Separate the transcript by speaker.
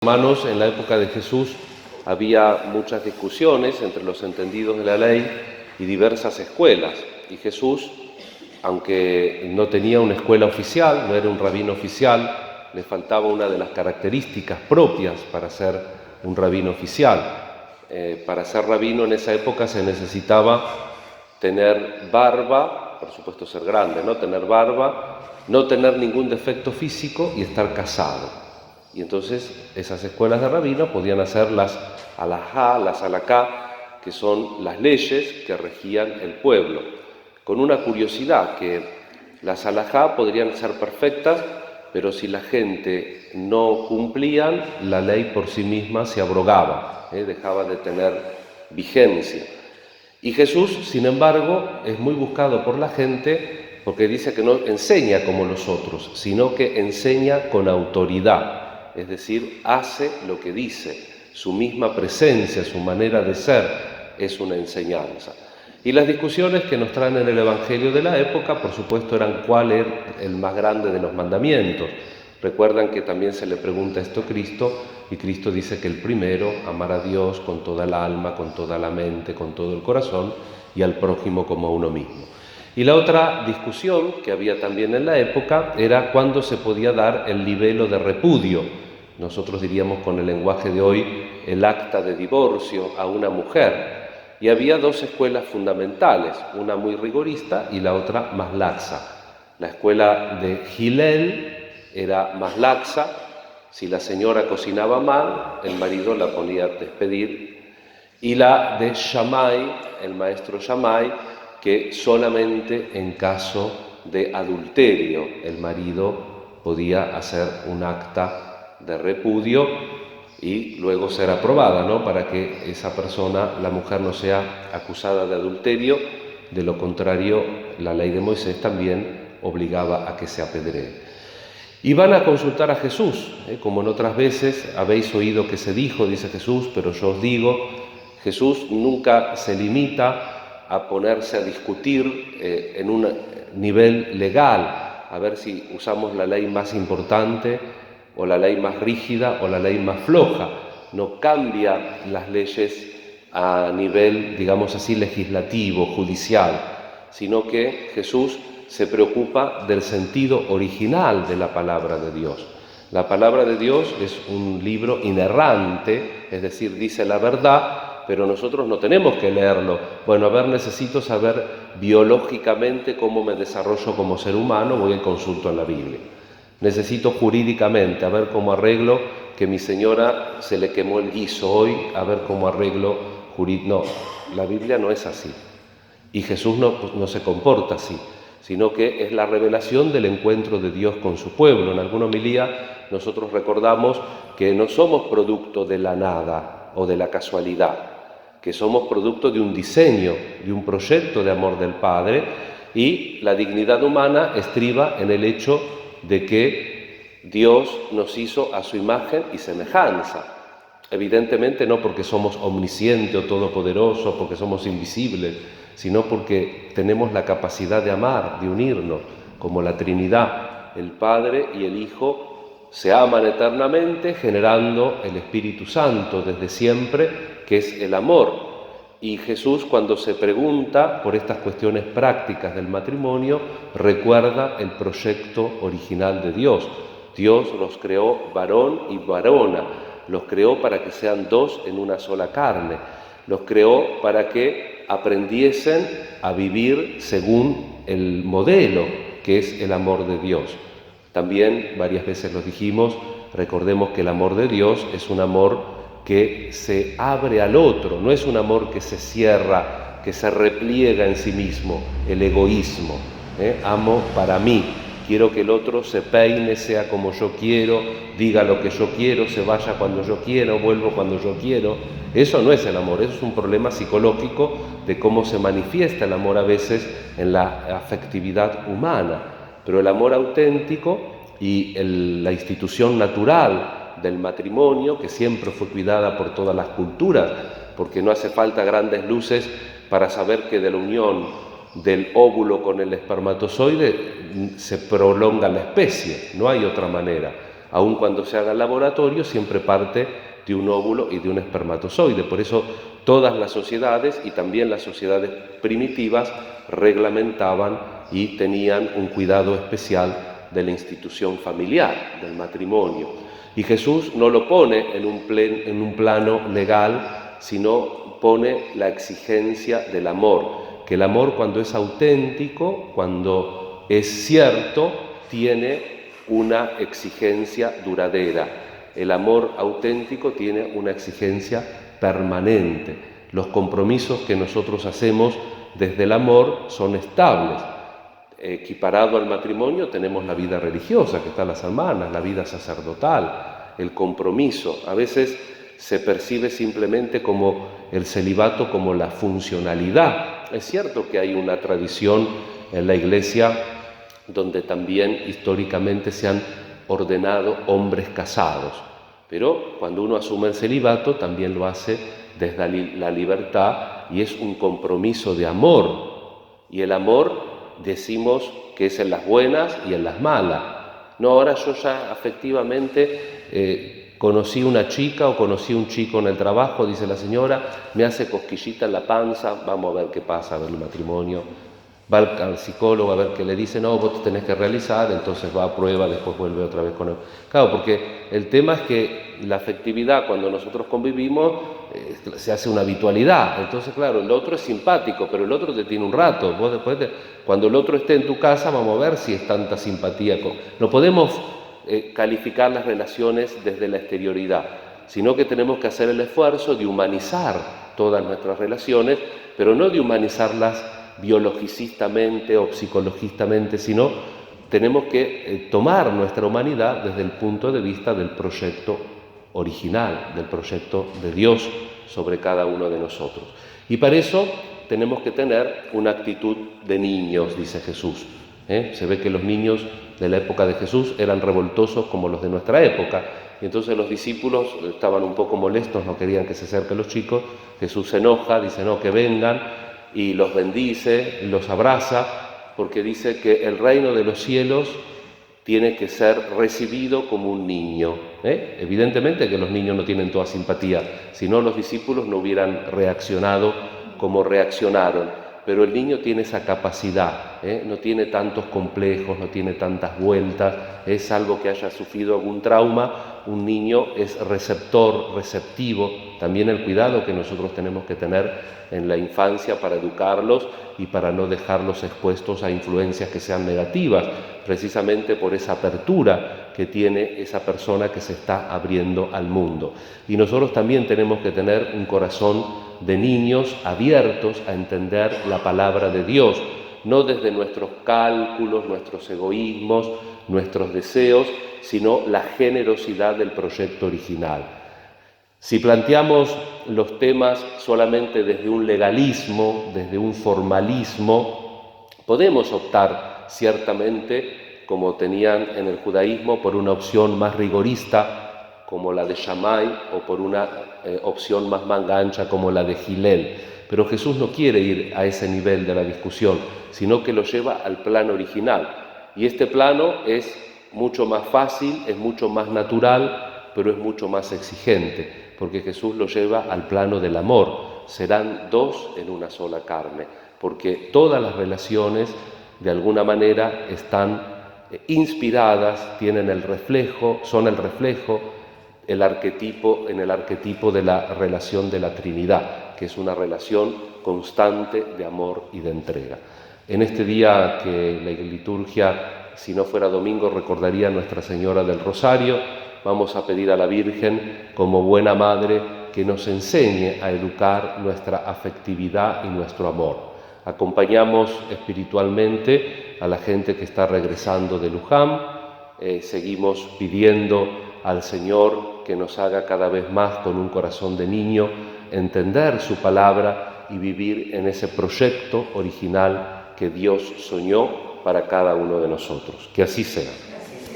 Speaker 1: Hermanos, en la época de Jesús había muchas discusiones entre los entendidos de la ley y diversas escuelas. Y Jesús, aunque no tenía una escuela oficial, no era un rabino oficial, le faltaba una de las características propias para ser un rabino oficial. Para ser rabino en esa época se necesitaba tener barba, por supuesto ser grande, ¿no? Tener barba, no tener ningún defecto físico y estar casado. Y entonces esas escuelas de rabino podían hacer las halajá, las halaká, que son las leyes que regían el pueblo. Con una curiosidad, que las halajá podrían ser perfectas, pero si la gente no cumplían, la ley por sí misma se abrogaba, dejaba de tener vigencia. Y Jesús, sin embargo, es muy buscado por la gente porque dice que no enseña como los otros, sino que enseña con autoridad. Es decir, hace lo que dice, su misma presencia, su manera de ser es una enseñanza. Y las discusiones que nos traen en el Evangelio de la época, por supuesto, eran cuál era el más grande de los mandamientos. Recuerdan que también se le pregunta esto a Cristo, y Cristo dice que el primero, amar a Dios con toda el alma, con toda la mente, con todo el corazón, y al prójimo como a uno mismo. Y la otra discusión que había también en la época era cuándo se podía dar el libelo de repudio. Nosotros diríamos con el lenguaje de hoy el acta de divorcio a una mujer. Y había dos escuelas fundamentales, una muy rigorista y la otra más laxa. La escuela de Hillel era más laxa. Si la señora cocinaba mal, el marido la ponía a despedir. Y la de Shammai, el maestro Shammai, que solamente en caso de adulterio el marido podía hacer un acta de repudio y luego ser aprobada, ¿no? Para que esa persona, la mujer, no sea acusada de adulterio. De lo contrario, la ley de Moisés también obligaba a que se apedree. Y van a consultar a Jesús, como en otras veces habéis oído que se dijo, dice Jesús, pero yo os digo. Jesús nunca se limita a ponerse a discutir en un nivel legal, a ver si usamos la ley más importante o la ley más rígida o la ley más floja. No cambia las leyes a nivel, digamos así, legislativo, judicial, sino que Jesús se preocupa del sentido original de la palabra de Dios. La palabra de Dios es un libro inerrante, es decir, dice la verdad, pero nosotros no tenemos que leerlo. Bueno, a ver, necesito saber biológicamente cómo me desarrollo como ser humano, voy y consulto en la Biblia. Necesito jurídicamente, a ver cómo arreglo que mi señora se le quemó el guiso hoy, a ver cómo arreglo No, la Biblia no es así. Y Jesús no se comporta así, sino que es la revelación del encuentro de Dios con su pueblo. En alguna homilía nosotros recordamos que no somos producto de la nada o de la casualidad, que somos producto de un diseño, de un proyecto de amor del Padre, y la dignidad humana estriba en el hecho de que Dios nos hizo a su imagen y semejanza. Evidentemente no porque somos omniscientes o todopoderosos, porque somos invisibles, sino porque tenemos la capacidad de amar, de unirnos, como la Trinidad, el Padre y el Hijo se aman eternamente, generando el Espíritu Santo desde siempre, que es el amor. Y Jesús, cuando se pregunta por estas cuestiones prácticas del matrimonio, recuerda el proyecto original de Dios. Dios los creó varón y varona, los creó para que sean dos en una sola carne, los creó para que aprendiesen a vivir según el modelo que es el amor de Dios. También varias veces lo dijimos, recordemos que el amor de Dios es un amor que se abre al otro, no es un amor que se cierra, que se repliega en sí mismo, el egoísmo. Amo para mí, quiero que el otro se peine, sea como yo quiero, diga lo que yo quiero, se vaya cuando yo quiero, vuelvo cuando yo quiero. Eso no es el amor, eso es un problema psicológico de cómo se manifiesta el amor a veces en la afectividad humana. Pero el amor auténtico y la institución natural del matrimonio, que siempre fue cuidada por todas las culturas, porque no hace falta grandes luces para saber que de la unión del óvulo con el espermatozoide se prolonga la especie, no hay otra manera. Aun cuando se haga en laboratorio, siempre parte de un óvulo y de un espermatozoide. Por eso todas las sociedades, y también las sociedades primitivas, reglamentaban y tenían un cuidado especial de la institución familiar, del matrimonio. Y Jesús no lo pone en un plano legal, sino pone la exigencia del amor, que el amor, cuando es auténtico, cuando es cierto, tiene una exigencia duradera. El amor auténtico tiene una exigencia permanente. Los compromisos que nosotros hacemos desde el amor son estables. Equiparado al matrimonio tenemos la vida religiosa, que está en las hermanas, la vida sacerdotal, el compromiso. A veces se percibe simplemente como el celibato, como la funcionalidad. Es cierto que hay una tradición en la Iglesia donde también históricamente se han ordenado hombres casados, pero cuando uno asume el celibato también lo hace desde la libertad y es un compromiso de amor. Y el amor decimos que es en las buenas y en las malas. No, ahora yo ya afectivamente conocí una chica o conocí un chico en el trabajo, dice la señora, me hace cosquillita en la panza, vamos a ver qué pasa, a ver el matrimonio. Va al psicólogo a ver qué le dice, no, vos te tenés que realizar, entonces va a prueba, después vuelve otra vez con él. Claro, porque el tema es que la afectividad, cuando nosotros convivimos, se hace una habitualidad. Entonces, claro, el otro es simpático, pero el otro te tiene un rato. Vos después, cuando el otro esté en tu casa, vamos a ver si es tanta simpatía. No podemos calificar las relaciones desde la exterioridad, sino que tenemos que hacer el esfuerzo de humanizar todas nuestras relaciones, pero no de humanizarlas biologicistamente o psicologistamente, sino tenemos que tomar nuestra humanidad desde el punto de vista del proyecto original, del proyecto de Dios sobre cada uno de nosotros. Y para eso tenemos que tener una actitud de niños, dice Jesús. Se ve que los niños de la época de Jesús eran revoltosos como los de nuestra época, y entonces los discípulos estaban un poco molestos, no querían que se acerquen los chicos. Jesús se enoja, dice no, que vengan, y los bendice, los abraza, porque dice que el reino de los cielos tiene que ser recibido como un niño. Evidentemente que los niños no tienen toda simpatía, si no los discípulos no hubieran reaccionado como reaccionaron, pero el niño tiene esa capacidad, no tiene tantos complejos, no tiene tantas vueltas, es algo que haya sufrido algún trauma. Un niño es receptor, receptivo. También el cuidado que nosotros tenemos que tener en la infancia para educarlos y para no dejarlos expuestos a influencias que sean negativas, precisamente por esa apertura que tiene esa persona que se está abriendo al mundo. Y nosotros también tenemos que tener un corazón de niños abiertos a entender la palabra de Dios, no desde nuestros cálculos, nuestros egoísmos, nuestros deseos, sino la generosidad del proyecto original. Si planteamos los temas solamente desde un legalismo, desde un formalismo, podemos optar ciertamente, como tenían en el judaísmo, por una opción más rigorista, como la de Shammai, o por una opción más mangancha, como la de Hillel. Pero Jesús no quiere ir a ese nivel de la discusión, sino que lo lleva al plano original. Y este plano es mucho más fácil, es mucho más natural, pero es mucho más exigente, porque Jesús lo lleva al plano del amor. Serán dos en una sola carne, porque todas las relaciones de alguna manera están inspiradas, tienen el reflejo, son el reflejo, el arquetipo de la relación de la Trinidad, que es una relación constante de amor y de entrega. En este día que la liturgia, si no fuera domingo, recordaría a Nuestra Señora del Rosario, vamos a pedir a la Virgen, como buena madre, que nos enseñe a educar nuestra afectividad y nuestro amor. Acompañamos espiritualmente a la gente que está regresando de Luján, seguimos pidiendo al Señor que nos haga cada vez más, con un corazón de niño, entender su palabra y vivir en ese proyecto original que Dios soñó para cada uno de nosotros. Que así sea.